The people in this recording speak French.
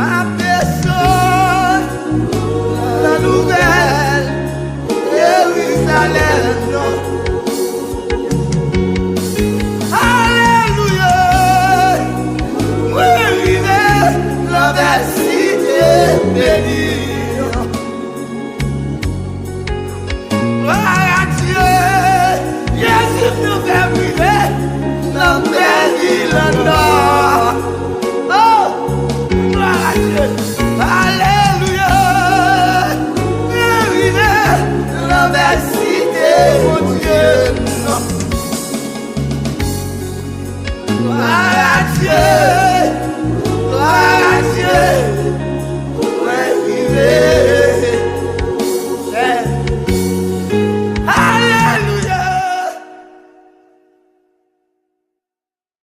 ma personne, la nouvelle Jérusalem. Alléluia, oui, vivez la belle cité bénie. Gloire à Dieu, Jésus nous fait vivre la belle ville nord. Oh, gloire à Dieu, alléluia, vivez la belle cité, mon Dieu. Gloire à Dieu,